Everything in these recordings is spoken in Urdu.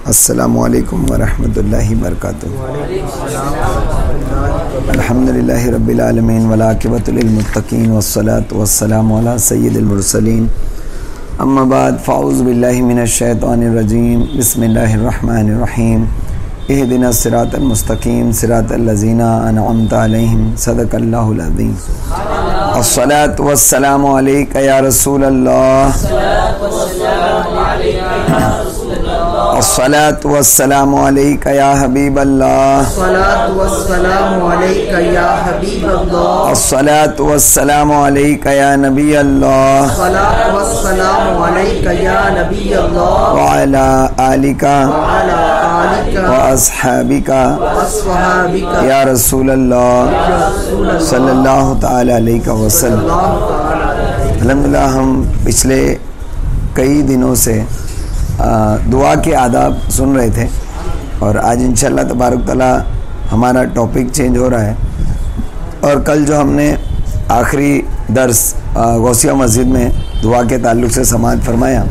السلام علیکم ورحمۃ اللہ وبرکاتہ۔ الحمدللہ رب العالمین والعاقبۃ للمتقین والصلاۃ والسلام علی سید المرسلین، اما بعد فاعوذ باللہ من الشیطان الرجیم، بسم اللہ الرحمن الرحیم، اہدنا الصراط المستقیم صراط الذین انعمت علیہم، صدق اللہ العظیم۔ الصلاۃ والسلام علیک یا رسول اللہ، الصلاۃ والسلام علیک یا حبیب اللہ، الصلاۃ والسلام علیک یا حبیب اللہ، الصلاۃ والسلام علیک یا نبی اللہ، الصلاۃ والسلام علیک یا نبی اللہ، وعلی آلک وعلی آلک واصحابک واصحابک یا رسول اللہ صلی اللہ تعالی علیہ وسلم۔ الحمدللہ ہم پچھلے کئی دنوں سے دعا کے آداب سن رہے تھے، اور آج انشاءاللہ تبارک تعالیٰ ہمارا ٹاپک چینج ہو رہا ہے، اور کل جو ہم نے آخری درس غوثیہ مسجد میں دعا کے تعلق سے سماعت فرمایا،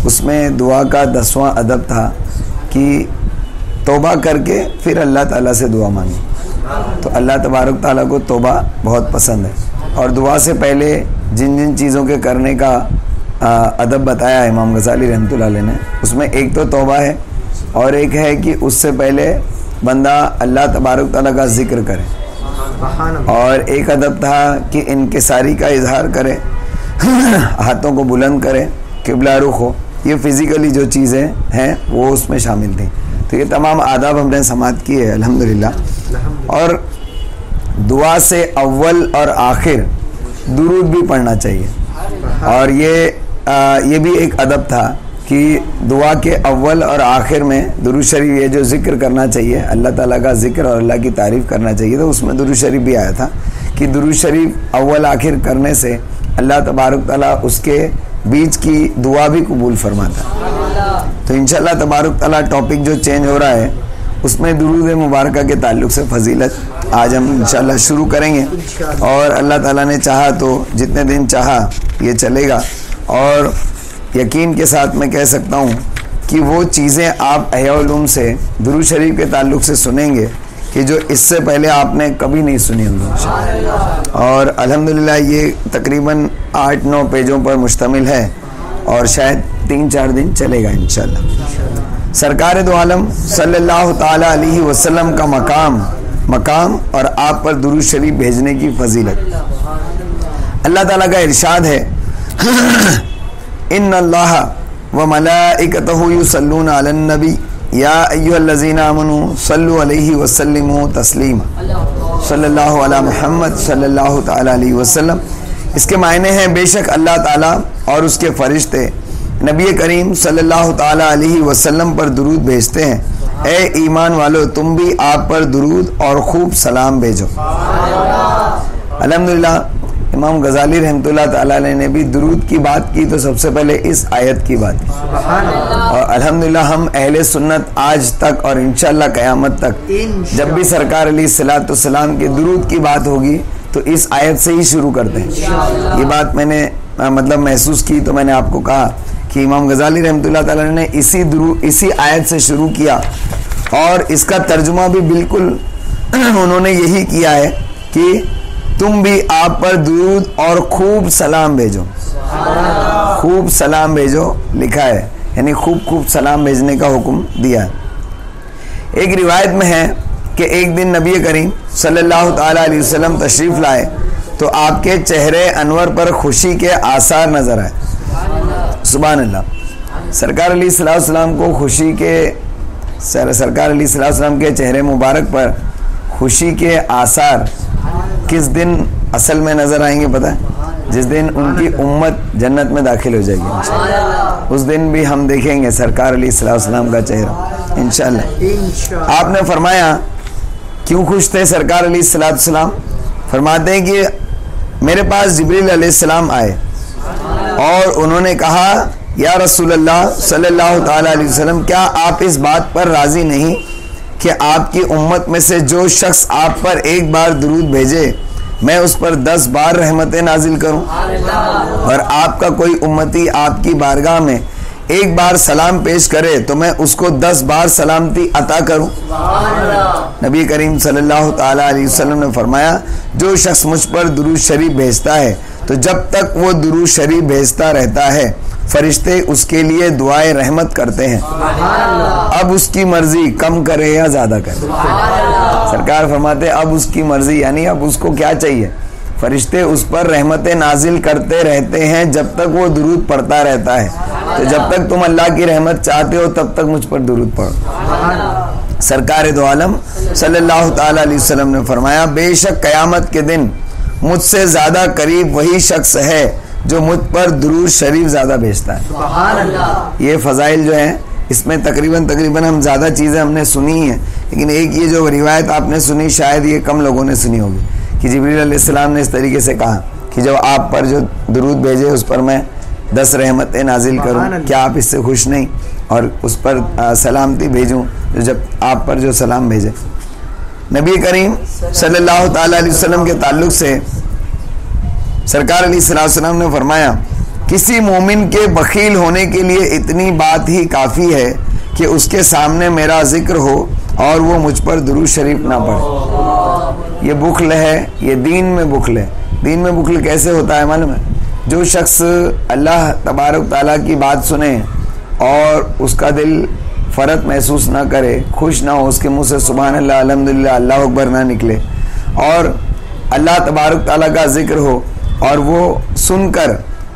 اس میں دعا کا 10واں ادب تھا کہ توبہ کر کے پھر اللہ تعالیٰ سے دعا مانگی۔ تو اللہ تبارک تعالیٰ کو توبہ بہت پسند ہے، اور دعا سے پہلے جن جن چیزوں کے کرنے کا ادب بتایا ہے امام غزالی رحمۃ اللہ علیہ نے، اس میں ایک تو توبہ ہے، اور ایک ہے کہ اس سے پہلے بندہ اللہ تبارک تعالیٰ کا ذکر کرے، اور ایک ادب تھا کہ انکساری کا اظہار کرے، ہاتھوں کو بلند کرے، قبلہ رخ ہو۔ یہ فزیکلی جو چیزیں ہیں وہ اس میں شامل تھیں۔ تو یہ تمام آداب ہم نے سماعت کیے ہیں الحمدللہ۔ اور دعا سے اول اور آخر درود بھی پڑھنا چاہیے، اور یہ بھی ایک ادب تھا کہ دعا کے اول اور آخر میں درود شریف، یہ جو ذکر کرنا چاہیے، اللہ تعالیٰ کا ذکر اور اللہ کی تعریف کرنا چاہیے، تو اس میں درود شریف بھی آیا تھا کہ درود شریف اول آخر کرنے سے اللہ تبارک تعالیٰ اس کے بیچ کی دعا بھی قبول فرماتا ہے۔ تو انشاءاللہ تبارک تعالیٰ ٹاپک جو چینج ہو رہا ہے اس میں درود مبارکہ کے تعلق سے فضیلت آج ہم انشاءاللہ شروع کریں گے، اور اللہ تعالیٰ نے چاہا تو جتنے دن چاہا یہ چلے گا۔ اور یقین کے ساتھ میں کہہ سکتا ہوں کہ وہ چیزیں آپ احیاء علوم سے درود شریف کے تعلق سے سنیں گے کہ جو اس سے پہلے آپ نے کبھی نہیں سنی ہوں گی، اور الحمدللہ یہ تقریباً 8-9 پیجوں پر مشتمل ہے، اور شاید 3-4 دن چلے گا انشاءاللہ۔ سرکار دو عالم صلی اللہ تعالی علیہ وسلم کا مقام اور آپ پر درود شریف بھیجنے کی فضیلت۔ اللہ تعالیٰ کا ارشاد ہے، ان اللہ وملائکتہ یصلون علی النبی یا ایھا الذین آمنوا صلوا علیہ وسلموا تسلیما، صلی اللہ علی محمد صلی اللہ تعالی علیہ وسلم۔ اس کے معنی ہیں بے شک اللہ تعالیٰ اور اس کے فرشتے نبی کریم صلی اللہ تعالی علیہ وسلم پر درود بھیجتے ہیں، اے ایمان والو تم بھی آپ پر درود اور خوب سلام بھیجو۔ الحمدللہ امام غزالی رحمۃ اللہ تعالی علیہ نے بھی درود کی بات کی تو سب سے پہلے اس آیت کی بات کی، اور الحمدللہ ہم اہل سنت آج تک اور انشاءاللہ قیامت تک جب بھی سرکار علیہ الصلوۃ والسلام کے درود کی بات ہوگی تو اس آیت سے ہی شروع کرتے ہیں۔ یہ بات میں نے محسوس کی تو میں نے آپ کو کہا کہ امام غزالی رحمۃ اللہ تعالی نے اسی آیت سے شروع کیا، اور اس کا ترجمہ بھی بالکل انہوں نے یہی کیا ہے کہ تم بھی آپ پر درود اور خوب سلام بھیجو۔ خوب سلام بھیجو لکھا ہے، یعنی خوب سلام بھیجنے کا حکم دیا ہے۔ ایک روایت میں ہے کہ ایک دن نبی کریم صلی اللہ تعالی علیہ وسلم تشریف لائے تو آپ کے چہرے انور پر خوشی کے آثار نظر آئے۔ سبحان اللہ۔ سرکار علیہ السلام کو خوشی کے سرکار علیہ السلام کے چہرے مبارک پر خوشی کے آثار کس دن اصل میں نظر آئیں گے پتہ ہے؟ جس دن ان کی امت جنت میں داخل ہو جائے گی، اس دن بھی ہم دیکھیں گے سرکار علیہ السلام کا چہرہ انشاءاللہ۔ آپ نے فرمایا کیوں خوش تھے سرکار علیہ السلام؟ فرماتے ہیں کہ میرے پاس جبریل علیہ السلام آئے اور انہوں نے کہا، یا رسول اللہ صلی اللہ تعالی علیہ وسلم، کیا آپ اس بات پر راضی نہیں کہ آپ کی امت میں سے جو شخص آپ پر ایک بار درود بھیجے میں اس پر 10 بار رحمتیں نازل کروں، اور آپ کا کوئی امتی آپ کی بارگاہ میں ایک بار سلام پیش کرے تو میں اس کو 10 بار سلامتی عطا کروں. نبی کریم صلی اللہ تعالیٰ علیہ وسلم نے فرمایا جو شخص مجھ پر درود شریف بھیجتا ہے تو جب تک وہ درود شریف بھیجتا رہتا ہے فرشتے اس کے لیے دعائے رحمت کرتے ہیں، اب اس کی مرضی کم کرے یا زیادہ کرے. سرکار فرماتے اب اس کی مرضی، یعنی اب اس کو کیا چاہیے، فرشتے اس پر رحمتیں نازل کرتے رہتے ہیں جب تک وہ درود پڑھتا رہتا ہے. تو جب تک تم اللہ کی رحمت چاہتے ہو تب تک مجھ پر درود پڑھو. سرکار دو عالم صلی اللہ تعالی علیہ وسلم نے فرمایا بے شک قیامت کے دن مجھ سے زیادہ قریب وہی شخص ہے جو مجھ پر درود شریف زیادہ بھیجتا ہے. یہ فضائل جو ہیں اس میں تقریباً ہم زیادہ چیزیں ہم نے سنی ہیں، لیکن ایک یہ جو روایت آپ نے سنی شاید یہ کم لوگوں نے سنی ہوگی کہ جبریل علیہ السلام نے اس طریقے سے کہا کہ جب آپ پر جو درود بھیجے اس پر میں 10 رحمتیں نازل کروں، کیا آپ اس سے خوش نہیں، اور اس پر سلامتی بھیجوں جب آپ پر جو سلام بھیجے. نبی کریم صلی اللہ تعالی علیہ وسلم کے تعلق سے سرکار علیہ السلام نے فرمایا کسی مومن کے بخیل ہونے کے لیے اتنی بات ہی کافی ہے کہ اس کے سامنے میرا ذکر ہو اور وہ مجھ پر درود شریف نہ پڑھے. یہ بخل ہے، یہ دین میں بخل ہے. دین میں بخل کیسے ہوتا ہے معلوم ہے؟ جو شخص اللہ تبارک تعالیٰ کی بات سنے اور اس کا دل فرحت محسوس نہ کرے، خوش نہ ہو، اس کے منہ سے سبحان اللہ الحمدللہ اللہ اکبر نہ نکلے، اور اللہ تبارک تعالیٰ کا ذکر ہو اور وہ سن کر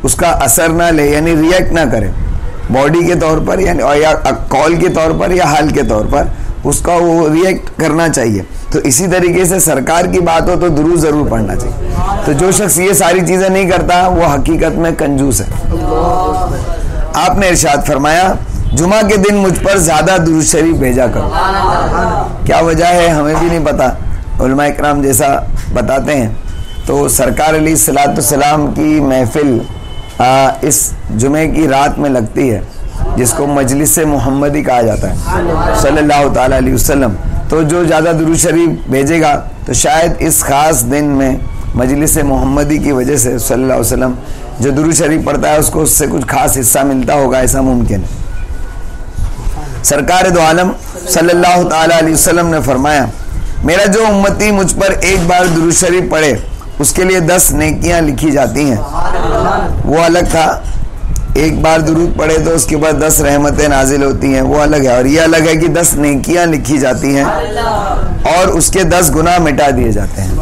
اس کا اثر نہ لے، یعنی ریئیکٹ نہ کرے باڈی کے طور پر یعنی یا کال کے طور پر یا حال کے طور پر، اس کا وہ ریئیکٹ کرنا چاہیے. تو اسی طریقے سے سرکار کی بات ہو تو درود ضرور پڑھنا چاہیے. تو جو شخص یہ ساری چیزیں نہیں کرتا وہ حقیقت میں کنجوس ہے. آپ نے ارشاد فرمایا جمعہ کے دن مجھ پر زیادہ درود شریف بھیجا کرو. کیا وجہ ہے ہمیں بھی نہیں پتا، علماء اکرام جیسا بتاتے ہیں. تو سرکار علیہ الصلوۃ والسلام کی محفل اس جمعے کی رات میں لگتی ہے جس کو مجلس محمدی کہا جاتا ہے صلی اللہ تعالی علیہ وسلم. تو جو زیادہ درود شریف بھیجے گا تو شاید اس خاص دن میں مجلس محمدی کی وجہ سے صلی اللہ علیہ وسلم جو درود شریف پڑھتا ہے اس کو اس سے کچھ خاص حصہ ملتا ہوگا، ایسا ممکن ہے. سرکار دو عالم صلی اللہ تعالی علیہ وسلم نے فرمایا میرا جو امتی مجھ پر ایک بار درود شریف پڑھے اس کے لیے 10 نیکیاں لکھی جاتی ہیں. وہ الگ تھا، ایک بار درود پڑھے تو اس کے بعد 10 رحمتیں نازل ہوتی ہیں، وہ الگ ہے. اور یہ الگ ہے کہ 10 نیکیاں لکھی جاتی ہیں اور اس کے 10 گناہ مٹا دیے جاتے ہیں.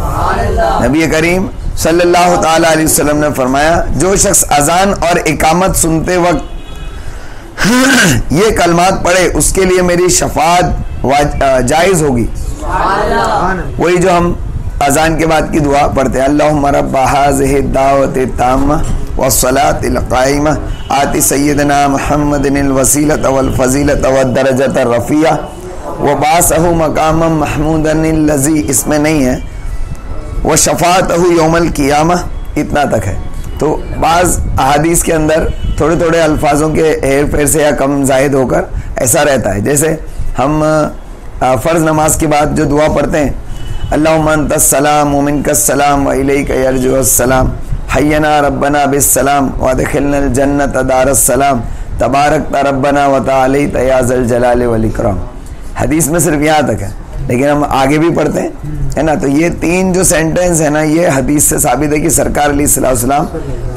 نبی کریم صلی اللہ تعالی علیہ وسلم نے فرمایا جو شخص اذان اور اقامت سنتے وقت یہ کلمات پڑھے اس کے لیے میری شفاعت جائز ہوگی. وہی جو ہم اذان کے بعد کی دعا پڑھتے ہیں اللہم رب ھذہ الدعوۃ التامہ والصلاۃ القائمہ آت سیدنا محمد الوسیلۃ والفضیلۃ والدرجۃ الرفیعہ وبعثہ مقاما محمودا الذی، اس میں نہیں ہے وشفاعتہ یوم القیامہ، اتنا تک ہے. تو بعض احادیث کے اندر تھوڑے تھوڑے الفاظوں کے ہیر پھیر سے یا کم زائد ہو کر ایسا رہتا ہے. جیسے ہم فرض نماز کے بعد جو دعا پڑھتے ہیں اللہم انت السلام ومنک السلام والیک یرجع السلام حینا ربنا بالسلام وادخلنا الجنۃ دار السلام تبارکت ربنا وتعالیت یا ذا الجلال والاکرام. حدیث میں صرف یہاں تک ہے لیکن ہم آگے بھی پڑھتے ہیں ہے نا. تو یہ 3 جو سینٹنس ہے نا یہ حدیث سے ثابت ہے کہ سرکار علیہ السلام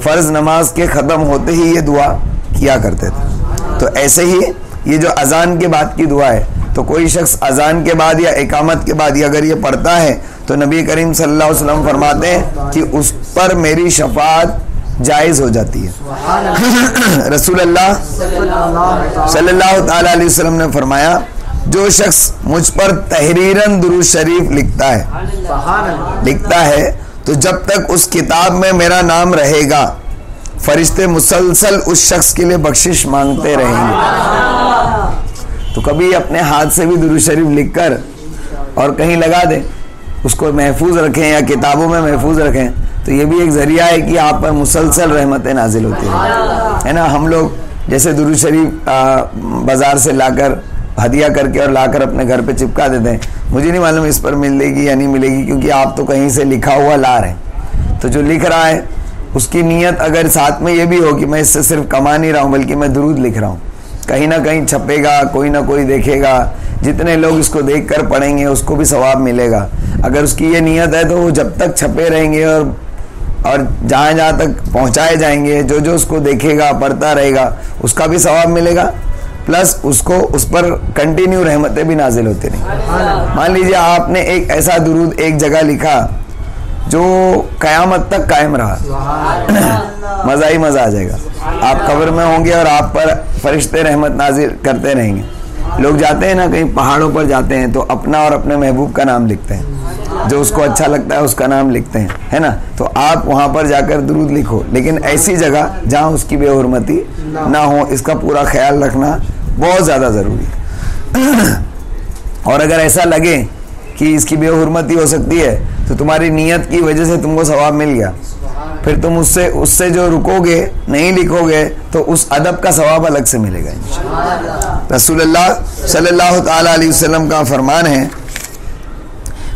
فرض نماز کے ختم ہوتے ہی یہ دعا کیا کرتے تھے. تو ایسے ہی یہ جو اذان کے بعد کی دعا ہے تو کوئی شخص اذان کے بعد یا اقامت کے بعد اگر یہ پڑھتا ہے تو نبی کریم صلی اللہ علیہ وسلم فرماتے ہیں کہ اس پر میری شفاعت جائز ہو جاتی ہے. رسول اللہ صلی اللہ تعالی علیہ وسلم نے فرمایا جو شخص مجھ پر تحریراً درود شریف لکھتا ہے تو جب تک اس کتاب میں میرا نام رہے گا فرشتے مسلسل اس شخص کے لیے بخشش مانگتے رہیں گے. تو کبھی اپنے ہاتھ سے بھی درود شریف لکھ کر اور کہیں لگا دیں، اس کو محفوظ رکھیں یا کتابوں میں محفوظ رکھیں، تو یہ بھی ایک ذریعہ ہے کہ آپ پر مسلسل رحمتیں نازل ہوتی ہیں ہے نا. ہم لوگ جیسے درود شریف بازار سے لا کر ہدیہ کر کے اور لا کر اپنے گھر پہ چپکا دیتے ہیں. مجھے نہیں معلوم اس پر ملے گی یا نہیں ملے گی کیونکہ آپ تو کہیں سے لکھا ہوا لا رہے ہیں. تو جو لکھ رہا ہے اس کی نیت اگر ساتھ میں یہ بھی ہو کہ میں اس سے صرف کما نہیں رہا ہوں بلکہ میں درود لکھ رہا ہوں کہیں نہ کہیں چھپے گا, کوئی نہ کوئی دیکھے گا, جتنے لوگ اس کو دیکھ کر پڑھیں گے اس کو بھی ثواب ملے گا. اگر اس کی یہ نیت ہے تو وہ جب تک چھپے رہیں گے اور جہاں جہاں تک پہنچائے جائیں گے, جو جو اس کو دیکھے گا پڑھتا رہے گا اس کا بھی ثواب ملے گا, پلس اس پر کنٹینیو رحمتیں بھی نازل ہوتے رہیں. مان لیجیے آپ نے ایک ایسا درود ایک جگہ لکھا جو قیامت تک قائم رہا, مزہ ہی مزہ آ جائے گا. آپ قبر میں ہوں گے اور آپ پر فرشتے رحمت نازل کرتے رہیں گے. لوگ جاتے ہیں نا کہیں پہاڑوں پر جاتے ہیں تو اپنا اور اپنے محبوب کا نام لکھتے ہیں, جو اس کو اچھا لگتا ہے اس کا نام لکھتے ہیں, ہے نا. تو آپ وہاں پر جا کر درود لکھو, لیکن ایسی جگہ جہاں اس کی بے حرمتی نہ ہو, اس کا پورا خیال رکھنا بہت زیادہ ضروری ہے. اور اگر ایسا لگے کہ اس کی بے حرمتی ہو سکتی ہے تو تمہاری نیت کی وجہ سے تم کو ثواب مل گیا, پھر تم اس سے جو رکو گے نہیں لکھو گے تو اس ادب کا ثواب الگ سے ملے گا انشاءاللہ. رسول اللہ صلی اللہ تعالی علیہ وسلم کا فرمان ہے,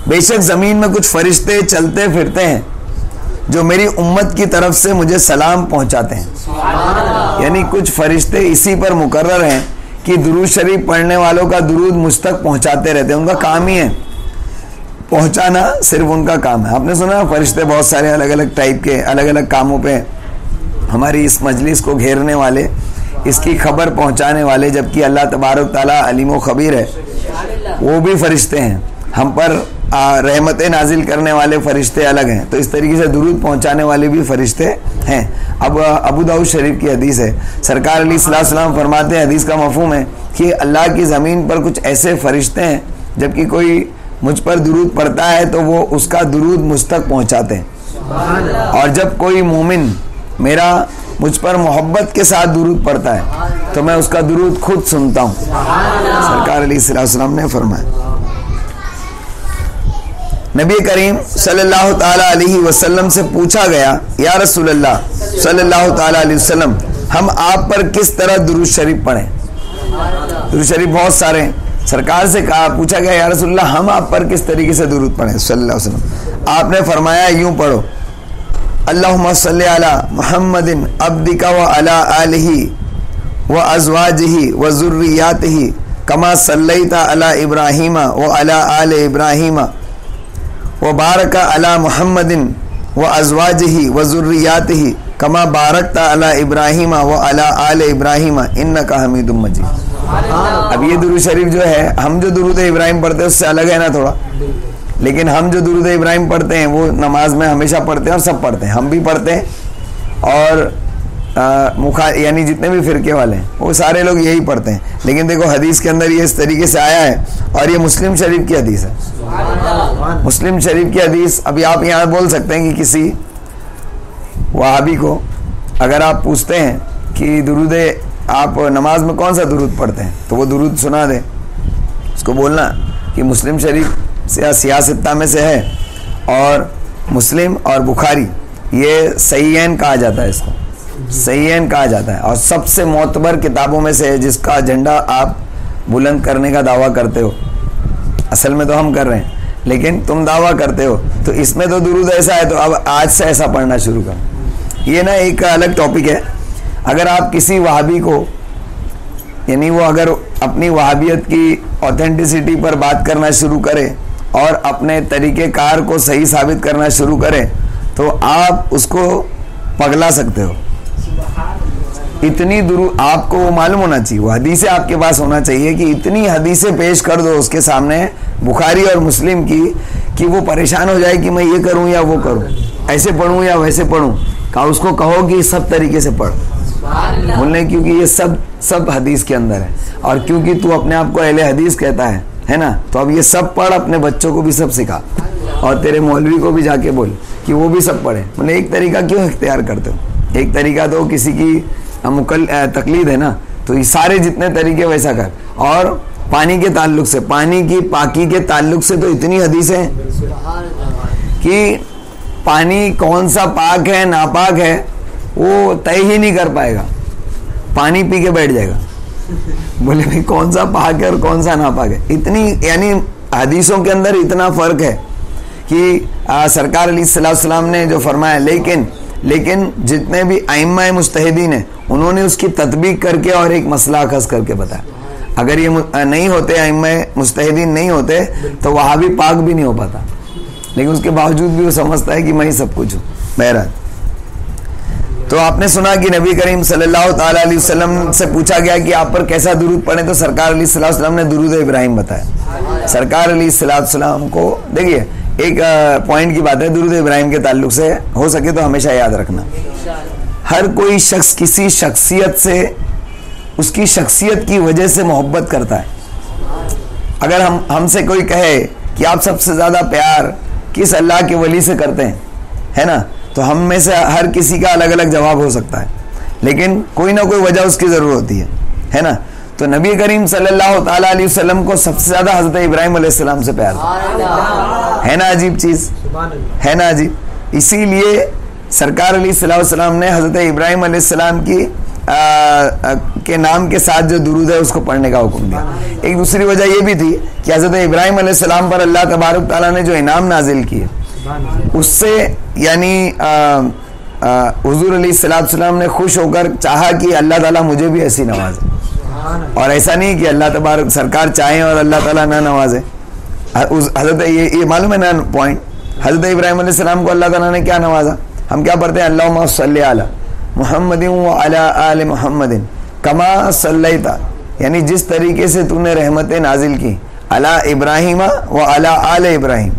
بے شک زمین میں کچھ فرشتے چلتے پھرتے ہیں جو میری امت کی طرف سے مجھے سلام پہنچاتے ہیں. یعنی کچھ فرشتے اسی پر مقرر ہیں کہ درود شریف پڑھنے والوں کا درود مجھ تک پہنچاتے رہتے ہیں. ان کا کام ہی ہے پہنچانا, صرف ان کا کام ہے. آپ نے سنا فرشتے بہت سارے الگ الگ ٹائپ کے الگ الگ کاموں پہ ہماری اس مجلس کو گھیرنے والے, اس کی خبر پہنچانے والے, جبکہ اللہ تبارک تعالیٰ علیم و خبیر ہے, وہ بھی فرشتے ہیں. ہم پر رحمتیں نازل کرنے والے فرشتے الگ ہیں, تو اس طریقے سے درود پہنچانے والے بھی فرشتے ہیں. اب ابو داؤد شریف کی حدیث ہے, سرکار علیہ الصلوۃ والسلام فرماتے ہیں, حدیث کا مفہوم ہے کہ اللہ کی زمین پر کچھ ایسے فرشتے ہیں جبکہ کوئی مجھ پر درود پڑھتا ہے تو وہ اس کا درود مجھ تک پہنچاتے ہیں, اور جب کوئی مومن میرا مجھ پر محبت کے ساتھ درود پڑھتا ہے تو میں اس کا درود خود سنتا ہوں. سرکار علیہ الصلوۃ والسلام نے فرمایا. نبی کریم صلی اللہ تعالی علیہ وسلم سے پوچھا گیا, یا رسول اللہ صلی اللہ تعالی علیہ وسلم, ہم آپ پر کس طرح درود شریف پڑھیں؟ درود شریف بہت سارے ہیں. سرکار سے پوچھا گیا, یا رسول اللہ ہم آپ پر کس طریقے سے درود پڑھیں صلی اللہ علیہ وسلم؟ آپ نے فرمایا, یوں پڑھو, اللہم صلی علی محمد عبدک و علی آلہ و ازواجہ و ذریاتہ کما صلیت علی ابراہیم و علی آل ابراہیم و بارک علی محمد و ازواجہ و ذریاتہ کما بارکت علی ابراہیم و علی آل ابراہیم انک حمید مجید. اب یہ درود شریف جو ہے, ہم جو درود ابراہیم پڑھتے ہیں اس سے الگ ہے نا تھوڑا, لیکن ہم جو درود ابراہیم پڑھتے ہیں وہ نماز میں ہمیشہ پڑھتے ہیں اور سب پڑھتے ہیں, ہم بھی پڑھتے ہیں اور یعنی جتنے بھی فرقے والے ہیں وہ سارے لوگ یہی پڑھتے ہیں. لیکن دیکھو حدیث کے اندر یہ اس طریقے سے آیا ہے, اور یہ مسلم شریف کی حدیث ہے. مسلم شریف کی حدیث. ابھی آپ یہاں بول سکتے ہیں کہ کسی وہابی کو اگر آپ پوچھتے ہیں کہ درود آپ نماز میں کون سا درود پڑھتے ہیں تو وہ درود سنا دے, اس کو بولنا کہ مسلم شریف سیاستہ میں سے ہے, اور مسلم اور بخاری یہ صحیحین کہا جاتا ہے, اس کو صحیحین کہا جاتا ہے, اور سب سے معتبر کتابوں میں سے ہے جس کا جھنڈا آپ بلند کرنے کا دعویٰ کرتے ہو. اصل میں تو ہم کر رہے ہیں لیکن تم دعویٰ کرتے ہو, تو اس میں تو درود ایسا ہے, تو اب آج سے ایسا پڑھنا شروع کرو. یہ نا ایک الگ ٹاپک ہے. اگر آپ کسی وہابی کو, یعنی وہ اگر اپنی وہابیت کی اوتھینٹسٹی پر بات کرنا شروع کرے اور اپنے طریقہ کار کو صحیح ثابت کرنا شروع کرے تو آپ اس کو پگلا سکتے ہو. اتنی درود آپ کو وہ معلوم ہونا چاہیے, وہ حدیثیں آپ کے پاس ہونا چاہیے کہ اتنی حدیثیں پیش کر دو اس کے سامنے بخاری اور مسلم کی کہ وہ پریشان ہو جائے کہ میں یہ کروں یا وہ کروں, ایسے پڑھوں یا ویسے پڑھوں. اس کو کہو کہ سب طریقے سے پڑھ, بولنے کیونکہ یہ سب حدیث کے اندر ہے, اور کیونکہ تو اپنے آپ کو اہل حدیث کہتا ہے نا, تو اب یہ سب پڑھ, اپنے بچوں کو بھی سب سکھا, اور تیرے مولوی کو بھی جا کے بول کہ وہ بھی سب پڑھے. مطلب ایک طریقہ کیوں اختیار کرتے ہو؟ ایک طریقہ تو کسی کی تقلید ہے نا, تو یہ سارے جتنے طریقے ویسا کر. اور پانی کے تعلق سے, پانی کی پاکی کے تعلق سے تو اتنی حدیثیں ہیں کہ پانی کون سا پاک ہے ناپاک ہے وہ طے ہی نہیں کر پائے گا, پانی پی کے بیٹھ جائے گا, بولے بھائی کون سا پاک ہے اور کون سا ناپاک ہے. اتنی یعنی حدیثوں کے اندر اتنا فرق ہے کہ سرکار علیہ الصلوۃ والسلام نے جو فرمایا, لیکن لیکن جتنے بھی ائمہ مجتہدین ہیں انہوں نے اس کی تطبیق کر کے اور ایک مسئلہ اخذ کر کے بتایا. اگر یہ نہیں ہوتے ائمہ مجتہدین نہیں ہوتے تو وہابی پاک بھی نہیں ہو پاتا, لیکن اس کے باوجود بھی وہ سمجھتا ہے کہ میں ہی سب کچھ ہوں. بہرحال تو آپ نے سنا کہ نبی کریم صلی اللہ تعالیٰ علیہ وسلم سے پوچھا گیا کہ آپ پر کیسا درود پڑھیں, تو سرکار علیہ الصلوۃ والسلام نے درود ابراہیم بتایا. سرکار علیہ الصلوۃ والسلام کو دیکھیے ایک پوائنٹ کی بات ہے درود ابراہیم کے تعلق سے, ہو سکے تو ہمیشہ یاد رکھنا, ہر کوئی شخص کسی شخصیت سے اس کی شخصیت کی وجہ سے محبت کرتا ہے. اگر ہم سے کوئی کہے کہ آپ سب سے زیادہ پیار کس اللہ کے ولی سے کرتے ہیں, ہے نا, تو ہم میں سے ہر کسی کا الگ الگ جواب ہو سکتا ہے, لیکن کوئی نہ کوئی وجہ اس کی ضرور ہوتی ہے نا. تو نبی کریم صلی اللہ تعالیٰ علیہ وسلم کو سب سے زیادہ حضرت ابراہیم علیہ السلام سے پیار تھا. ہے نا عجیب چیز, ہے نا عجیب. اسی لیے سرکار علیہ الصلوۃ والسلام نے حضرت ابراہیم علیہ السلام کی کے نام کے ساتھ جو درود ہے اس کو پڑھنے کا حکم دیا. ایک دوسری وجہ یہ بھی تھی کہ حضرت ابراہیم علیہ السلام پر اللہ تبارک تعالیٰ نے جو انعام نازل کیے اس سے یعنی حضور علیہ الصلوۃ والسلام نے خوش ہو کر چاہا کہ اللہ تعالیٰ مجھے بھی ایسی نوازے, اور ایسا نہیں کہ اللہ تبارک سرکار چاہیں اور اللہ تعالیٰ نہ نوازے. حضرت یہ معلوم ہے نا پوائنٹ, حضرت ابراہیم علیہ السلام کو اللہ تعالیٰ نے کیا نوازا. ہم کیا پڑھتے ہیں اللہم صلی علی محمد وعلی آل محمد کما صلیت, یعنی جس طریقے سے تو نے رحمتیں نازل کی علی ابراہیم وعلی آل ابراہیم,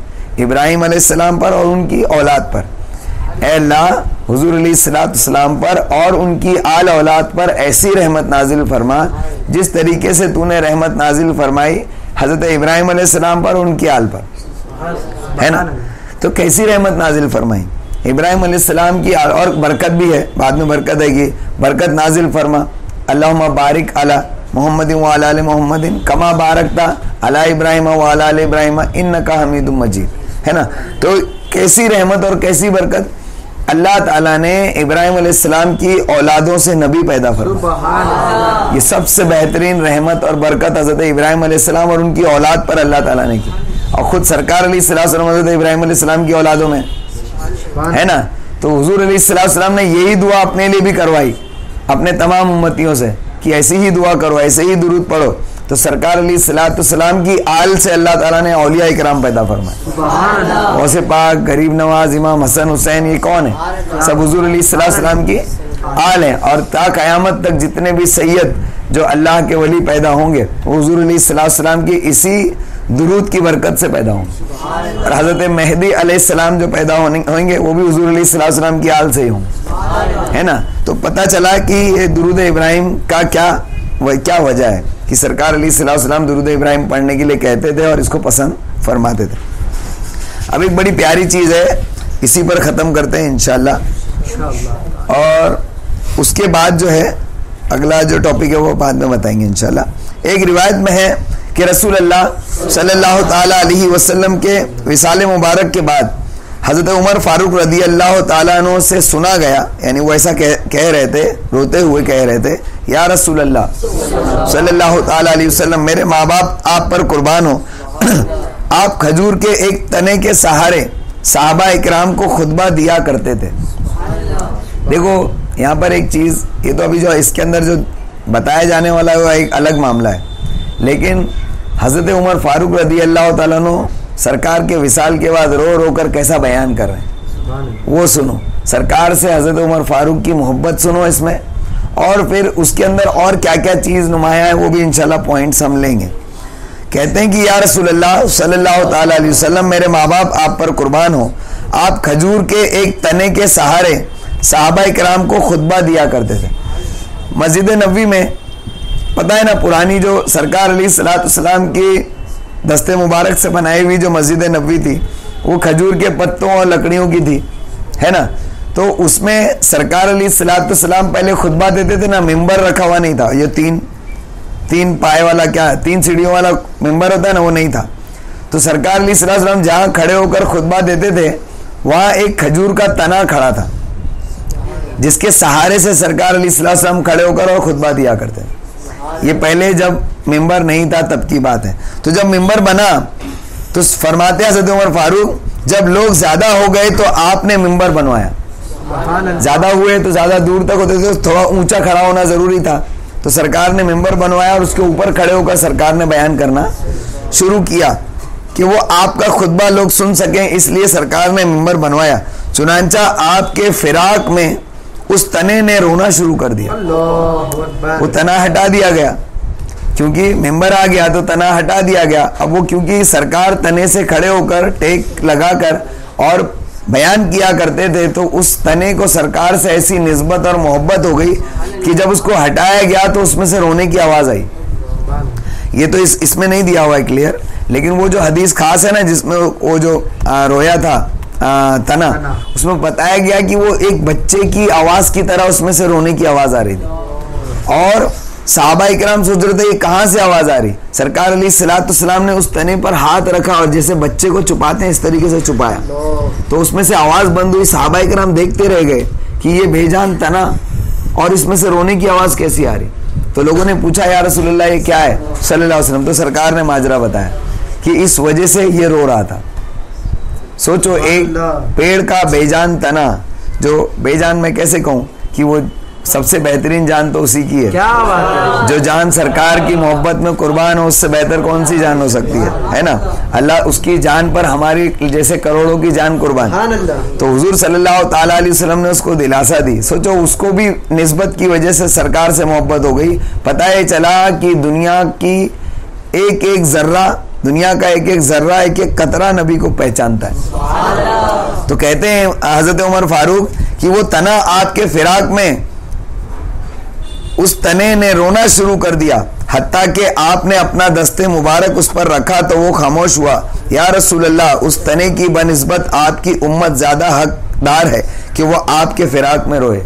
ابراہیم علیہ السلام پر اور ان کی اولاد پر. اے اللہ حضور علیہ الصلوۃ والسلام پر اور ان کی آل اولاد پر ایسی رحمت نازل فرما جس طریقے سے تو نے رحمت نازل فرمائی حضرت ابراہیم علیہ السلام پر اور ان کی آل پر, ہے نا. تو کیسی رحمت نازل فرمائی ابراہیم علیہ السلام کی, اور برکت بھی ہے, بعد میں برکت ہے کہ برکت نازل فرما اللہم بارک علی محمد وعلی آل محمد کما بارکتا علی ابراہیم وعلی آل ابراہیم انک حمید مجید, ہے نا. تو کیسی رحمت اور کیسی برکت, اللہ تعالیٰ نے ابراہیم علیہ السلام کی اولادوں سے نبی پیدا فرمایا. یہ سب سے بہترین رحمت اور برکت حضرت ابراہیم علیہ السلام اور ان کی اولاد پر اللہ تعالیٰ نے کی, اور خود سرکار علیہ الصلوۃ والسلام حضرت ابراہیم علیہ السلام کی اولادوں میں, ہے نا. تو حضور علیہ الصلوۃ والسلام نے یہی دعا اپنے لیے بھی کروائی اپنے تمام امتیوں سے کہ ایسی ہی دعا کرو, ایسے ہی درود پڑھو. تو سرکار علیہ الصلوۃ والسلام کی آل سے اللہ تعالیٰ نے اولیاء اکرام پیدا فرمائے. غوث پاک, غریب نواز, امام حسن حسین, یہ کون ہیں؟ سب حضور علیہ الصلوۃ والسلام کی آل ہیں. اور تا قیامت تک جتنے بھی سید جو اللہ کے ولی پیدا ہوں گے وہ حضور علیہ الصلوۃ والسلام کی اسی درود کی برکت سے پیدا ہوں گے. اور حضرت مہدی علیہ السلام جو پیدا ہوئیں گے وہ بھی حضور علیہ الصلوۃ والسلام کی آل سے ہی ہوں گے, ہے نا. تو پتہ چلا کہ یہ درود ابراہیم کا کیا وجہ ہے کہ سرکار علیہ الصلوۃ والسلام درود ابراہیم پڑھنے کے لیے کہتے تھے اور اس کو پسند فرماتے تھے. اب ایک بڑی پیاری چیز ہے, اسی پر ختم کرتے ہیں انشاءاللہ, اور اس کے بعد جو ہے اگلا جو ٹاپک ہے وہ بعد میں بتائیں گے انشاءاللہ. ایک روایت میں ہے کہ رسول اللہ صلی اللہ تعالیٰ علیہ وسلم کے وصال مبارک کے بعد حضرت عمر فاروق رضی اللہ تعالیٰ عنہ سے سنا گیا, یعنی وہ ایسا کہہ رہے تھے, روتے ہوئے کہہ رہے تھے, یا رسول اللہ صلی اللہ تعالیٰ علیہ وسلم میرے ماں باپ آپ پر قربان ہو, آپ کھجور کے ایک تنے کے سہارے صحابہ اکرام کو خطبہ دیا کرتے تھے. دیکھو یہاں پر ایک چیز, یہ تو ابھی جو اس کے اندر جو بتایا جانے والا ہے وہ ایک الگ معاملہ ہے, لیکن حضرت عمر فاروق رضی اللہ تعالیٰ عنہ سرکار کے وصال کے بعد رو رو کر کیسا بیان کر رہے ہیں وہ سنو. سرکار سے حضرت عمر فاروق کی محبت سنو اس میں, اور پھر اس کے اندر اور کیا کیا چیز نمایاں ہے وہ بھی انشاءاللہ پوائنٹس ہم لیں گے. کہتے ہیں کہ یا رسول اللہ صلی اللہ تعالیٰ علیہ وسلم میرے ماں باپ آپ پر قربان ہو, آپ کھجور کے ایک تنے کے سہارے صحابہ اکرام کو خطبہ دیا کرتے تھے. مسجد نبوی میں پتہ ہے نا, پرانی جو سرکار علیہ الصلوۃ والسلام کی دست مبارک سے بنائی ہوئی جو مسجد نبوی تھی وہ کھجور کے پتوں اور لکڑیوں کی تھی, ہے نا. تو اس میں سرکار علیہ الصلوۃ والسلام پہلے خطبہ دیتے تھے نا, ممبر رکھا ہوا نہیں تھا, یہ تین پائے والا کیا 3 سیڑھیوں والا ممبر ہوتا ہے نا, وہ نہیں تھا. تو سرکار علیہ الصلوۃ والسلام جہاں کھڑے ہو کر خطبہ دیتے تھے وہاں ایک کھجور کا تنا کھڑا تھا جس کے سہارے سے سرکار علیہ الصلوۃ والسلام کھڑے ہو کر اور خطبہ دیا کرتے ہیں. یہ پہلے جب ممبر نہیں تھا تب کی بات ہے. تو جب ممبر بنا تو فرماتے حضرت عمر فاروق جب لوگ زیادہ ہو گئے تو آپ نے ممبر بنوایا, زیادہ ہوئے تو زیادہ دور تک ہوتے تھے، تھوڑا اونچا کھڑا ہونا ضروری تھا، تو سرکار نے ممبر بنوایا اور اس کے اوپر کھڑے ہو کر سرکار نے بیان کرنا شروع کیا کہ وہ آپ کا خطبہ لوگ سن سکیں، اس لیے سرکار نے ممبر بنوایا۔ چنانچہ آپ کے فراق میں اس تنے نے رونا شروع کر دیا، وہ تنا ہٹا دیا گیا، کیونکہ ممبر آ گیا تو تنا ہٹا دیا گیا۔ اب وہ کیونکہ سرکار تنے سے کھڑے ہو کر ٹیک لگا کر اور بیان کیا کرتے تھے، تو اس تنے کو سرکار سے ایسی نسبت اور محبت ہو گئی کہ جب اس کو ہٹایا گیا تو اس میں سے رونے کی آواز آئی۔ یہ تو اس میں نہیں دیا ہوا ہے کلیئر، لیکن وہ جو حدیث خاص ہے نا جس میں وہ جو رویا تھا تنا، اس میں بتایا گیا کہ وہ ایک بچے کی آواز کی طرح اس میں سے رونے کی آواز آ رہی تھی، اور صحابہ اکرام سوچ رہے تھے یہ کہاں سے آواز آ رہی۔ سرکار علیہ الصلوۃ والسلام نے اس تنے پر ہاتھ رکھا اور جیسے بچے کو چھپاتے ہیں اس طریقے سے چھپایا، تو اس میں سے آواز بند ہوئی۔ صحابہ اکرام دیکھتے رہ گئے کہ یہ بے جان تنا اور اس میں سے رونے کی آواز کیسی آ رہی۔ تو لوگوں نے پوچھا یا رسول اللہ یہ کیا ہے صلی اللہ علیہ وسلم، تو سرکار نے ماجرا بتایا کہ اس وجہ سے یہ رو رہا تھا۔ سوچو ایک پیڑ کا بے جان تنا، جو بے جان میں کیسے کہوں کہ وہ سب سے بہترین جان تو اسی کی ہے، کیا بات ہے، جو جان سرکار کی محبت میں قربان ہو، اس سے بہتر کون سی جان ہو سکتی ہے نا۔ اللہ اس کی جان پر ہماری جیسے کروڑوں کی جان قربان، تو حضور صلی اللہ تعالیٰ علیہ وسلم نے اس کو دلاسا دی۔ سوچو اس کو بھی نسبت کی وجہ سے سرکار سے محبت ہو گئی، پتہ یہ چلا کہ دنیا کی ایک ایک ذرہ، دنیا کا ایک ایک ذرہ، ایک ایک قطرہ نبی کو پہچانتا ہے۔ تو کہتے ہیں حضرت عمر فاروق کہ وہ تنا آپ کے فراق میں اس تنے نے رونا شروع کر دیا، حتیٰ کہ آپ نے اپنا دست مبارک اس پر رکھا تو وہ خاموش ہوا۔ یا رسول اللہ، اس تنے کی بنسبت آپ کی امت زیادہ حقدار ہے کہ وہ آپ کے فراق میں روئے،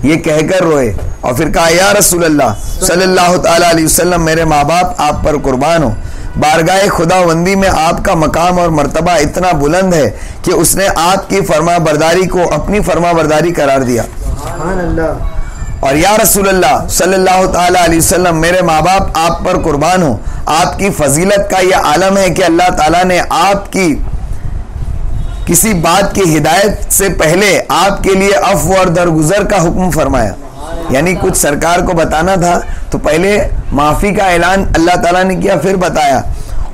یہ کہہ کر روئے، اور پھر کہا یا رسول اللہ صلی اللہ تعالیٰ علیہ وسلم، میرے ماں باپ آپ پر قربان ہو، بارگاہ خداوندی میں آپ کا مقام اور مرتبہ اتنا بلند ہے کہ اس نے آپ کی فرما برداری کو اپنی فرما برداری قرار دیا۔ سبحان اللہ۔ اور یا رسول اللہ صلی اللہ تعالیٰ علیہ وسلم، میرے ماں باپ آپ پر قربان ہو، آپ کی فضیلت کا یہ عالم ہے کہ اللہ تعالیٰ نے آپ کی کسی بات کی ہدایت سے پہلے آپ کے لیے عفو اور درگزر کا حکم فرمایا، یعنی کچھ سرکار کو بتانا تھا تو پہلے معافی کا اعلان اللہ تعالیٰ نے کیا، پھر بتایا۔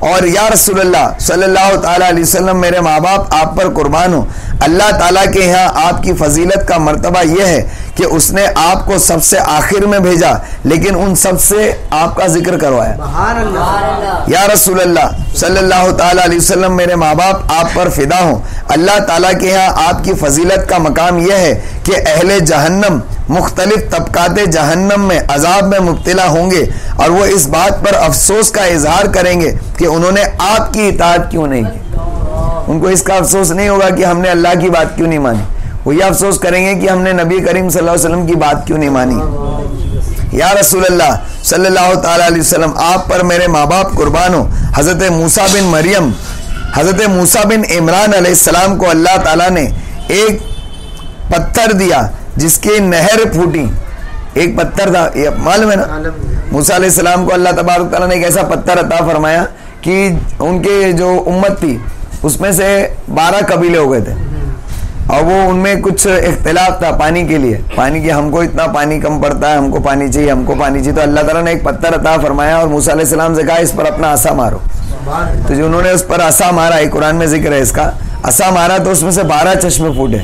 اور یا رسول اللہ صلی اللہ تعالیٰ علیہ وسلم، میرے ماں باپ آپ پر قربان ہو، اللہ تعالیٰ کے یہاں آپ کی فضیلت کا مرتبہ یہ ہے کہ اس نے آپ کو سب سے آخر میں بھیجا، لیکن ان سب سے آپ کا ذکر کروایا۔ سبحان اللہ۔ یا رسول اللہ صلی اللہ تعالیٰ علیہ وسلم، میرے ماں باپ آپ پر فدا ہوں، اللہ تعالیٰ کے یہاں آپ کی فضیلت کا مقام یہ ہے کہ اہل جہنم مختلف طبقات جہنم میں عذاب میں مبتلا ہوں گے، اور وہ اس بات پر افسوس کا اظہار کریں گے کہ انہوں نے آپ کی اطاعت کیوں نہیں کی۔ ان کو اس کا افسوس نہیں ہوگا کہ ہم نے اللہ کی بات کیوں نہیں مانی، وہ یہ افسوس کریں گے کہ ہم نے نبی کریم صلی اللہ علیہ وسلم کی بات کیوں نہیں مانی۔ یا رسول اللہ صلی اللہ تعالیٰ علیہ وسلم، آپ پر میرے ماں باپ قربان ہو، حضرت موسیٰ بن مریم، حضرت موسیٰ بن عمران علیہ السلام کو اللہ تعالیٰ نے ایک پتھر دیا جس کی نہر پھوٹی، ایک پتھر تھا، یہ معلوم ہے نا، موسیٰ علیہ السلام کو اللہ تبارک تعالیٰ نے ایک ایسا پتھر عطا فرمایا کہ ان کے جو امت تھی اس میں سے 12 قبیلے ہو گئے تھے، اور وہ ان میں کچھ اختلاف تھا پانی کے لیے، پانی کی ہم کو اتنا پانی کم پڑتا ہے، ہم کو پانی چاہیے، ہم کو پانی چاہیے، تو اللہ تعالیٰ نے ایک پتھر عطا فرمایا اور موسیٰ علیہ السلام سے کہا اس پر اپنا عصا مارو، تو جو انہوں نے اس پر عصا مارا، ایک قرآن میں ذکر ہے اس کا، عصا مارا تو اس میں سے 12 چشمے پھوٹے،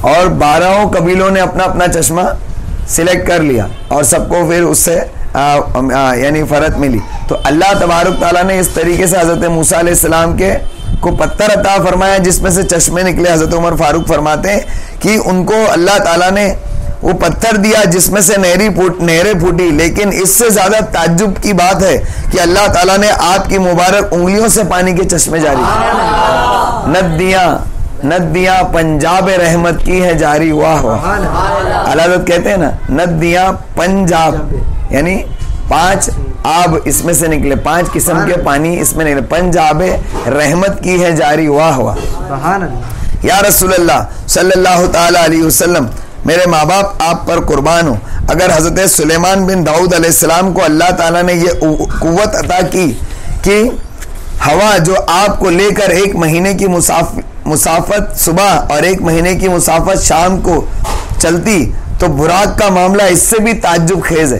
اور 12 قبیلوں نے اپنا اپنا چشمہ سلیکٹ کر لیا اور سب کو پھر اس سے یعنی فرت ملی۔ تو اللہ تبارک تعالیٰ نے اس طریقے سے حضرت موسیٰ علیہ السلام کے کو پتھر عطا فرمایا جس میں سے چشمے نکلے۔ حضرت عمر فاروق فرماتے ہیں کہ ان کو اللہ تعالیٰ نے وہ پتھر دیا جس میں سے نہریں پھوٹی، لیکن اس سے زیادہ تعجب کی بات ہے کہ اللہ تعالیٰ نے آپ کی مبارک انگلیوں سے پانی کے چشمے جاری کیے۔ ندیاں پنجاب رحمت کی ہے جاری، واہ واہ۔ علادت کہتے ہیں نا ندیاں پنجاب، یعنی 5 آب اس میں سے نکلے، 5 قسم کے پانی اس میں نکلے، پنجاب رحمت کی ہے جاری، واہ واہ۔ یا رسول اللہ صلی اللہ تعالی علیہ وسلم، میرے ماں باپ آپ پر قربان ہو، اگر حضرت سلیمان بن داؤد علیہ السلام کو اللہ تعالیٰ نے یہ قوت عطا کی کہ ہوا جو آپ کو لے کر 1 مہینے کی مسافت صبح اور 1 مہینے کی مسافت شام کو چلتی تو براق کا معاملہ اس سے بھی تعجب خیز ہے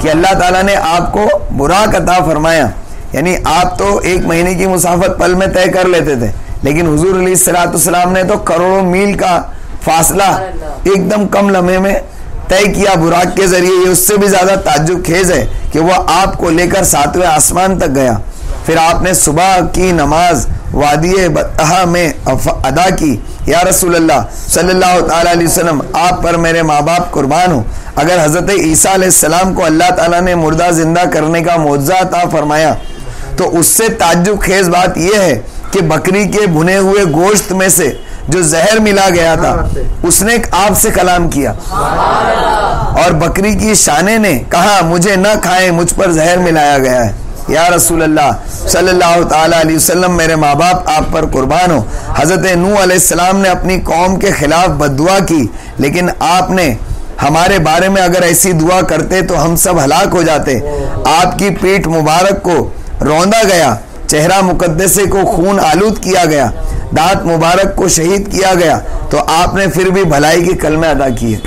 کہ اللہ تعالیٰ نے آپ کو براق عطا فرمایا. یعنی آپ تو 1 مہینے کی مسافت پل میں طے کر لیتے تھے, لیکن حضور علیہ الصلوۃ والسلام نے تو کروڑوں میل کا فاصلہ ایک دم کم لمحے میں طے کیا براق کے ذریعے. یہ اس سے بھی زیادہ تعجب خیز ہے کہ وہ آپ کو لے کر 7ویں آسمان تک گیا. پھر آپ نے صبح کی نماز وادی بطحا میں ادا کی. یا رسول اللہ صلی اللہ تعالیٰ علیہ وسلم, آپ پر میرے ماں باپ قربان ہوں. اگر حضرت عیسیٰ علیہ السلام کو اللہ تعالیٰ نے مردہ زندہ کرنے کا معجزہ عطا فرمایا تو اس سے تعجب خیز بات یہ ہے کہ بکری کے بھنے ہوئے گوشت میں سے جو زہر ملا گیا تھا اس نے آپ سے کلام کیا, اور بکری کی شانے نے کہا مجھے نہ کھائیں, مجھ پر زہر ملایا گیا ہے. یا رسول اللہ صلی اللہ تعالیٰ علیہ وسلم, میرے ماں باپ آپ پر قربان ہو. حضرت نوح علیہ السلام نے اپنی قوم کے خلاف بد دعا کی, لیکن آپ نے ہمارے بارے میں اگر ایسی دعا کرتے تو ہم سب ہلاک ہو جاتے. آپ کی پیٹھ مبارک کو روندا گیا, چہرہ مقدسے کو خون آلود کیا گیا, دانت مبارک کو شہید کیا گیا, تو آپ نے پھر بھی بھلائی کے کلمے ادا کیے.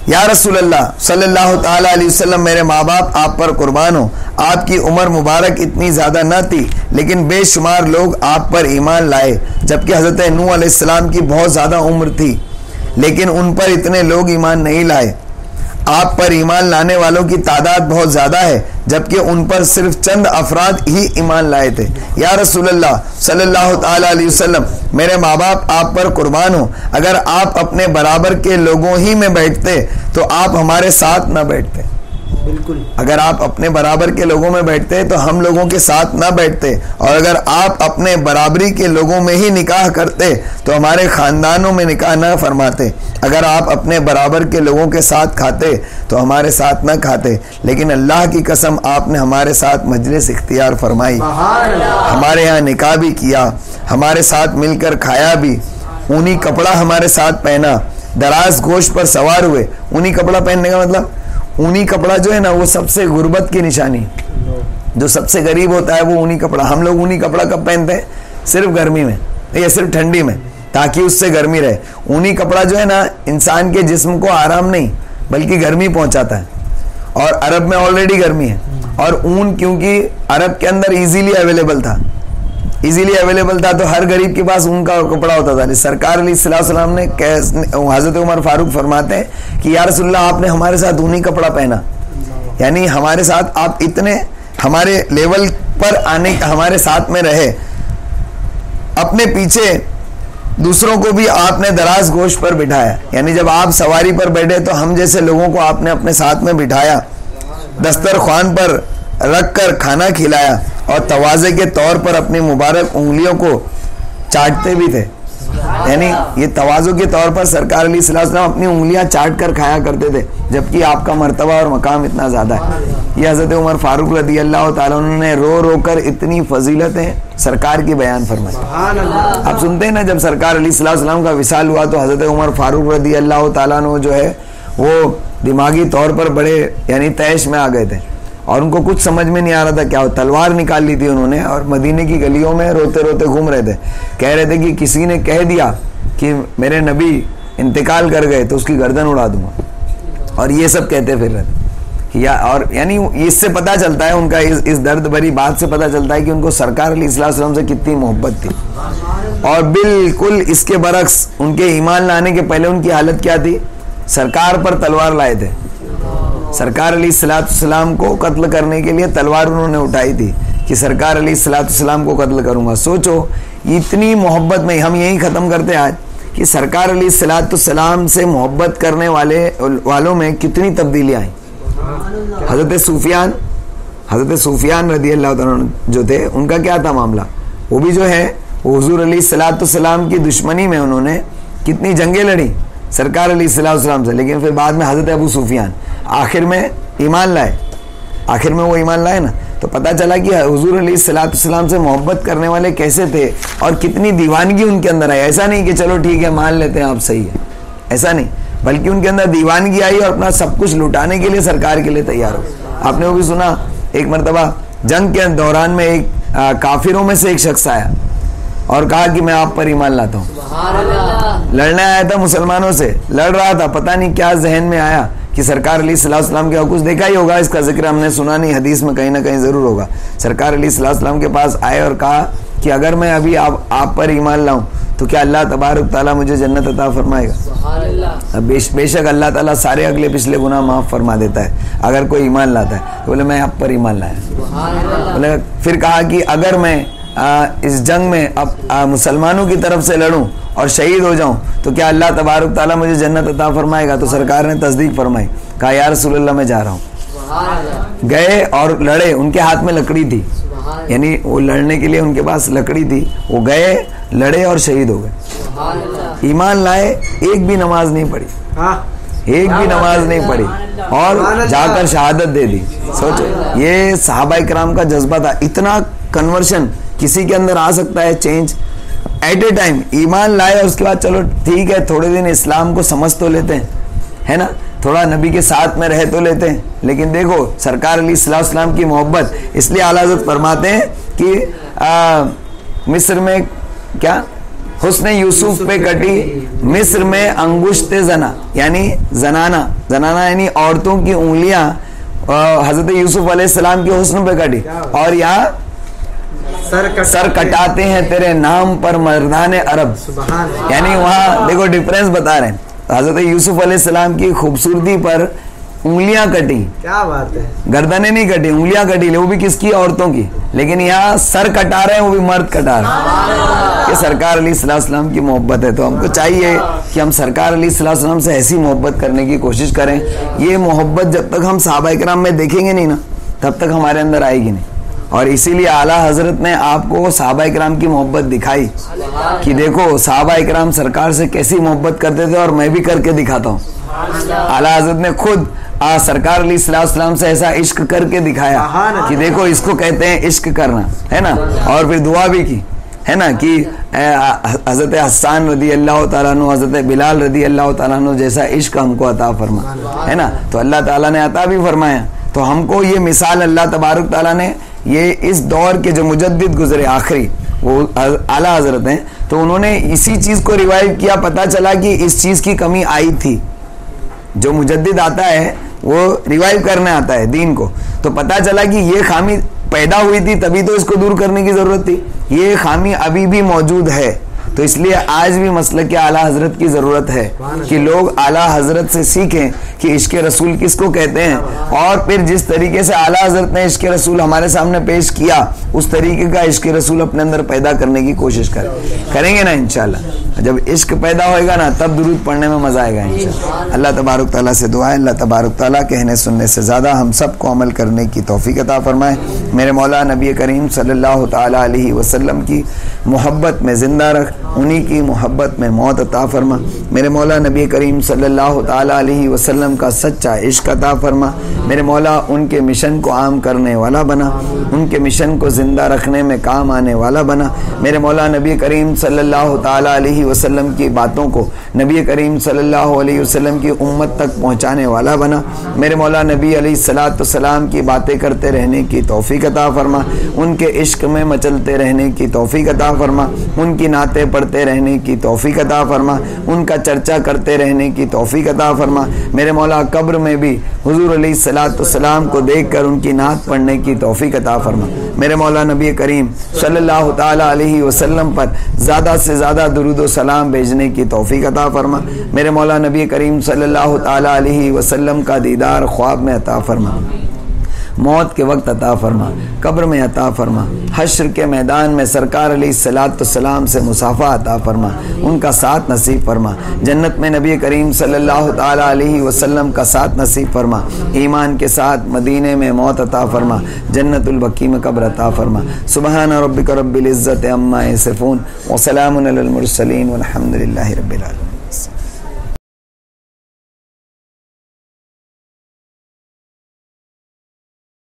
یا رسول اللہ صلی اللہ تعالیٰ علیہ وسلم, میرے ماں باپ آپ پر قربان ہو. آپ کی عمر مبارک اتنی زیادہ نہ تھی, لیکن بے شمار لوگ آپ پر ایمان لائے, جبکہ حضرت نوح علیہ السلام کی بہت زیادہ عمر تھی, لیکن ان پر اتنے لوگ ایمان نہیں لائے. آپ پر ایمان لانے والوں کی تعداد بہت زیادہ ہے, جبکہ ان پر صرف چند افراد ہی ایمان لائے تھے. یا رسول اللہ صلی اللہ تعالیٰ علیہ وسلم, میرے ماں باپ آپ پر قربان ہوں. اگر آپ اپنے برابر کے لوگوں ہی میں بیٹھتے تو آپ ہمارے ساتھ نہ بیٹھتے. بالکل, اگر آپ اپنے برابر کے لوگوں میں بیٹھتے تو ہم لوگوں کے ساتھ نہ بیٹھتے, اور اگر آپ اپنے برابری کے لوگوں میں ہی نکاح کرتے تو ہمارے خاندانوں میں نکاح نہ فرماتے. اگر آپ اپنے برابر کے لوگوں کے ساتھ کھاتے تو ہمارے ساتھ نہ کھاتے, لیکن اللہ کی قسم آپ نے ہمارے ساتھ مجلس اختیار فرمائی, ہمارے یہاں نکاح بھی کیا, ہمارے ساتھ مل کر کھایا بھی, اونی کپڑا ہمارے ساتھ پہنا, دراز گوشت پر سوار ہوئے. اونی کپڑا پہننے کا مطلب, اونی کپڑا جو ہے نا وہ سب سے غربت کی نشانی, جو سب سے غریب ہوتا ہے وہ اونی کپڑا. ہم لوگ اونی کپڑا کب پہنتے ہیں؟ صرف گرمی میں یا صرف ٹھنڈی میں, تاکہ اس سے گرمی رہے. اونی کپڑا جو ہے نا انسان کے جسم کو آرام نہیں بلکہ گرمی پہنچاتا ہے, اور عرب میں آلریڈی گرمی ہے. اور اون کیونکہ عرب کے اندر ایزیلی اویلیبل تھا تو ہر غریب کے پاس اون کا کپڑا ہوتا تھا. سرکار علیہ السلام نے, حضرت عمر فاروق فرماتے ہیں کہ یا رسول اللہ آپ نے ہمارے ساتھ اونی کپڑا پہنا, یعنی ہمارے ساتھ آپ اتنے ہمارے لیول پر آنے, ہمارے ساتھ میں رہے. اپنے پیچھے دوسروں کو بھی آپ نے دراز گوشت پر بٹھایا, یعنی جب آپ سواری پر بیٹھے تو ہم جیسے لوگوں کو آپ نے اپنے ساتھ میں بٹھایا, دسترخوان پر رکھ کر کھانا کھلایا, اور تواضع کے طور پر اپنی مبارک انگلیوں کو چاٹتے بھی تھے. یعنی یہ تواضع کے طور پر سرکار علیہ السلام اپنی انگلیاں چاٹ کر کھایا کرتے تھے, جبکہ آپ کا مرتبہ اور مقام اتنا زیادہ ہے. یہ حضرت عمر فاروق رضی اللہ تعالیٰ عنہ نے رو رو کر اتنی فضیلتیں سرکار کی بیان فرمائی. آپ سنتے ہیں نا, جب سرکار علیہ السلام کا وصال ہوا تو حضرت عمر فاروق رضی اللہ تعالیٰ عنہ جو ہے وہ دماغی طور پر بڑے یعنی تیش میں آ گئے تھے, اور ان کو کچھ سمجھ میں نہیں آ رہا تھا کیا. تلوار نکال لی تھی انہوں نے, اور مدینے کی گلیوں میں روتے روتے گھوم رہے تھے. کہہ رہے تھے کہ کسی نے کہہ دیا کہ میرے نبی انتقال کر گئے تو اس کی گردن اڑا دوں گا, اور یہ سب کہتے پھر رہے تھے. اور یعنی اس سے پتہ چلتا ہے ان کا, اس درد بھری بات سے پتہ چلتا ہے کہ ان کو سرکار علیہ السلام سے کتنی محبت تھی. اور بالکل اس کے برعکس ان کے ایمان لانے کے پہلے ان کی حالت کیا تھی؟ سرکار پر تلوار لائے تھے. سرکار علیہ السلام کو قتل کرنے کے لیے تلوار انہوں نے اٹھائی تھی کہ سرکار علیہ السلام کو قتل کروں گا. سوچو اتنی محبت میں. ہم یہی ختم کرتے آج کہ سرکار علیہ السلام سے محبت کرنے والوں میں کتنی تبدیلیاں آئیں. حضرت سفیان رضی اللہ عنہ جو تھے, ان کا کیا تھا معاملہ؟ وہ بھی جو ہے وہ حضور علیہ السلام کی دشمنی میں انہوں نے کتنی جنگیں لڑی سرکار علیہ السلام سے, لیکن پھر بعد میں حضرت ابو سفیان آخر میں ایمان لائے. آخر میں وہ ایمان لائے نا, تو پتہ چلا کہ حضور علیہ السلام سے محبت کرنے والے کیسے تھے اور کتنی دیوانگی ان کے اندر آئی. ایسا نہیں کہ چلو ٹھیک ہے مان لیتے ہیں آپ صحیح ہے, ایسا نہیں, بلکہ ان کے اندر دیوانگی آئی اور اپنا سب کچھ لٹانے کے لیے سرکار کے لیے تیار ہو. آپ نے وہ بھی سنا, ایک مرتبہ جنگ کے دوران میں ایک کافروں میں سے ایک شخص آیا اور کہا کہ میں آپ پر ایمان لاتا ہوں. لڑنے آیا تھا مسلمانوں سے, لڑ رہا تھا, پتہ نہیں کیا ذہن میں آیا کہ سرکار علیہ الصلوۃ والسلام کے کچھ دیکھا ہی ہوگا, اس کا ذکر ہم نے سنا نہیں, حدیث میں کہیں نہ کہیں ضرور ہوگا. سرکار علیہ الصلوۃ والسلام کے پاس آئے اور کہا کہ اگر میں ابھی آپ پر ایمان لاؤں تو کیا اللہ تبارک تعالیٰ مجھے جنت عطا فرمائے گا؟ بے شک اللہ تعالیٰ سارے اگلے پچھلے گناہ معاف فرما دیتا ہے اگر کوئی ایمان لاتا ہے. تو بولے میں آپ پر ایمان لایا. بولے پھر کہا کہ اگر میں اس جنگ میں اب مسلمانوں کی طرف سے لڑوں اور شہید ہو جاؤں تو کیا اللہ تبارک تعالیٰ مجھے جنت عطا فرمائے گا؟ تو سرکار نے تصدیق فرمائی, کہا یا رسول اللہ میں جا رہا ہوں. گئے اور لڑے, ان کے ہاتھ میں لکڑی تھی, یعنی وہ لڑنے کے لیے ان کے پاس لکڑی تھی, وہ گئے لڑے اور شہید ہو گئے. ایمان لائے, ایک بھی نماز نہیں پڑھی, ایک بھی نماز نہیں پڑھی اور جا کر شہادت دے دی. سوچو یہ صحابہ کرام کا جذبہ تھا. اتنا کنورشن کسی کے اندر آ سکتا ہے, چینج ایٹ اے ٹائم. ایمان لائے اور اس کے بعد چلو ٹھیک ہے تھوڑے دن اسلام کو سمجھ تو لیتے ہیں, ہے نا, تھوڑا نبی کے ساتھ میں رہ تو لیتے ہیں, لیکن دیکھو سرکار علیہ الصلوۃ والسلام کی محبت. اس لیے اعلیٰ حضرت فرماتے ہیں کہ مصر میں کیا حسن یوسف پہ کٹی, مصر میں انگشت زنا یعنی زنانہ یعنی عورتوں کی انگلیاں حضرت یوسف علیہ السلام کے حسن پہ کٹی, اور یہاں سر کٹاتے ہیں تیرے نام پر مردان عرب. یعنی وہاں دیکھو ڈفرینس بتا رہے ہیں, حضرت یوسف علیہ السلام کی خوبصورتی پر انگلیاں کٹی, کیا بات ہے, گردنیں نہیں کٹی, انگلیاں کٹی, وہ بھی کس کی؟ عورتوں کی. لیکن یہاں سر کٹا رہے ہیں, وہ بھی مرد کٹا رہے ہیں. یہ سرکار علیہ الصلوۃ والسلام کی محبت ہے. تو ہم کو چاہیے کہ ہم سرکار علیہ الصلوۃ والسلام سے ایسی محبت کرنے کی کوشش کریں. یہ محبت جب تک ہم صحابہ کرام میں دیکھیں گے نہیں نا تب تک ہمارے اندر آئے گی نہیں. اور اسی لیے اعلیٰ حضرت نے آپ کو صحابہ کرام کی محبت دکھائی کہ دیکھو صحابہ کرام سرکار سے کیسی محبت کرتے تھے, اور میں بھی کر کے دکھاتا ہوں. اعلیٰ حضرت نے خود سرکار علیہ الصلوۃ والسلام سے ایسا عشق کر کے دکھایا کہ دیکھو اس کو کہتے ہیں عشق کرنا, ہے نا. اور پھر دعا بھی کی, ہے نا, کہ حضرت حسان رضی اللہ تعالیٰ عنہ, حضرت بلال رضی اللہ تعالیٰ عنہ جیسا عشق ہم کو عطا فرما, ہے نا. تو اللہ تعالیٰ نے عطا بھی فرمایا. تو ہم کو یہ مثال اللہ تبارک تعالیٰ نے, یہ اس دور کے جو مجدد گزرے آخری وہ اعلیٰ حضرت ہیں, تو انہوں نے اسی چیز کو ریوائیو کیا. پتہ چلا کہ اس چیز کی کمی آئی تھی. جو مجدد آتا ہے وہ ریوائیو کرنے آتا ہے دین کو, تو پتہ چلا کہ یہ خامی پیدا ہوئی تھی تبھی تو اس کو دور کرنے کی ضرورت تھی. یہ خامی ابھی بھی موجود ہے. تو اس لیے آج بھی مسلک کے اعلیٰ حضرت کی ضرورت ہے کہ لوگ اعلیٰ حضرت سے سیکھیں کہ عشق رسول کس کو کہتے ہیں, اور پھر جس طریقے سے اعلیٰ حضرت نے عشق رسول ہمارے سامنے پیش کیا اس طریقے کا عشق رسول اپنے اندر پیدا کرنے کی کوشش کریں گے نا انشاءاللہ. جب عشق پیدا ہوئے گا نا تب درود پڑھنے میں مزہ آئے گا انشاءاللہ. اللہ تبارک تعالیٰ سے دعا ہے, اللہ تبارک تعالیٰ کہنے سننے سے زیادہ ہم سب کو عمل کرنے کی توفیق عطا فرمائے. میرے مولا نبی کریم صلی اللہ تعالیٰ علیہ وسلم کی محبت میں زندہ رکھ, انہی کی محبت میں موت عطا فرما. میرے مولا نبی کریم صلی اللہ تعالیٰ علیہ وسلم کا سچا عشق عطا فرما. میرے مولا ان کے مشن کو عام کرنے والا بنا, ان کے مشن کو زندہ رکھنے میں کام آنے والا بنا. میرے مولا نبی کریم صلی اللہ تعالیٰ علیہ وسلم کی باتوں کو نبی کریم صلی اللہ علیہ وسلم کی امت تک پہنچانے والا بنا. میرے مولا نبی علیہ الصلوۃ والسلام کی باتیں کرتے رہنے کی توفیق عطا فرما, ان کے عشق میں مچلتے رہنے کی توفیق عطا فرما, ان کی نعتیں پڑھتے رہنے کی توفیق عطا فرما, ان کا چرچا کرتے رہنے کی توفیق عطا فرما. میرے مولا قبر میں بھی حضور علیہ الصلوۃ والسلام کو دیکھ کر ان کی نعت پڑھنے کی توفیق عطا فرما. میرے مولا نبی کریم صلی اللہ تعالیٰ علیہ وسلم پر زیادہ سے زیادہ درود و سلام بھیجنے کی توفیق عطا فرما. میرے مولا نبی کریم صلی اللہ تعالیٰ علیہ وسلم کا دیدار خواب میں عطا فرما, موت کے وقت عطا فرما, قبر میں عطا فرما, حشر کے میدان میں سرکار علیہ الصلوۃ والسلام سے مصافحہ عطا فرما, ان کا ساتھ نصیب فرما. جنت میں نبی کریم صلی اللہ تعالیٰ علیہ وسلم کا ساتھ نصیب فرما. ایمان کے ساتھ مدینے میں موت عطا فرما, جنت البقیع میں قبر عطا فرما. سبحان ربک رب العزت عما یصفون وسلام علی المرسلین والحمد للہ رب العالمین.